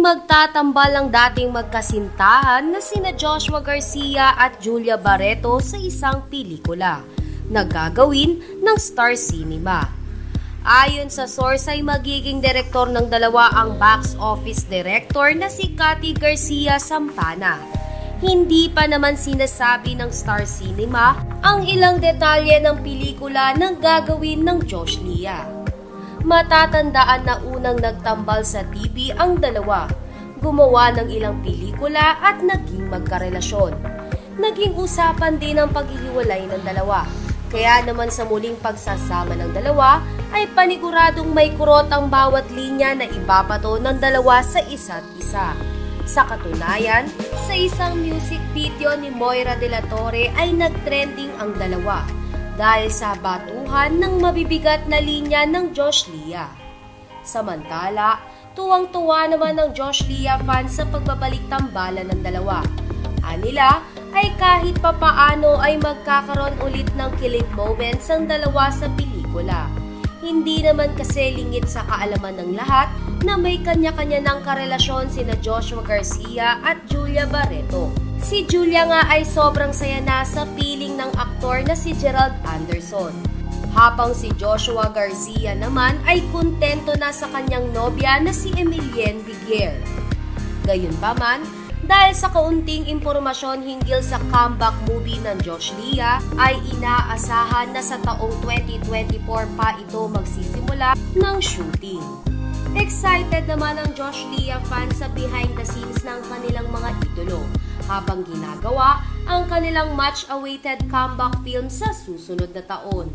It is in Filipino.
magtatambal ang dating magkasintahan na sina Joshua Garcia at Julia Barreto sa isang pelikula na gagawin ng Star Cinema. Ayon sa source ay magiging direktor ng dalawa ang box office director na si Cathy Garcia Sampana. Hindi pa naman sinasabi ng Star Cinema ang ilang detalye ng pelikula na gagawin ng Josh Lia. Matatandaan na unang nagtambal sa TV ang dalawa, gumawa ng ilang pelikula at naging magkarelasyon. Naging usapan din ang paghihiwalay ng dalawa, kaya naman sa muling pagsasama ng dalawa ay paniguradong may kurot ang bawat linya na ibabato ng dalawa sa isa't isa. Sa katunayan, sa isang music video ni Moira de la Torre ay nagtrending ang dalawa dahil sa batuhan ng mabibigat na linya ng Josh Lia. Samantala, tuwang-tuwa naman ng Josh Lia fans sa pagbabalik tambalan ng dalawa. Anila ay kahit papaano ay magkakaroon ulit ng kilig moments ang dalawa sa pelikula. Hindi naman kasi lingid sa kaalaman ng lahat na may kanya-kanya ng karelasyon sina Joshua Garcia at Julia Barreto. Si Julia nga ay sobrang saya na sa piling ng aktor na si Gerald Anderson. Habang si Joshua Garcia naman ay kontento na sa kanyang nobya na si Emilienne Vigier. Gayunpaman, dahil sa kaunting impormasyon hinggil sa comeback movie ng Josh Lia, ay inaasahan na sa taong 2024 pa ito magsisimula ng shooting. Excited naman ang Josh Lia fans sa behind the scenes ng kanilang mga idolo habang ginagawa ang kanilang much-awaited comeback film sa susunod na taon.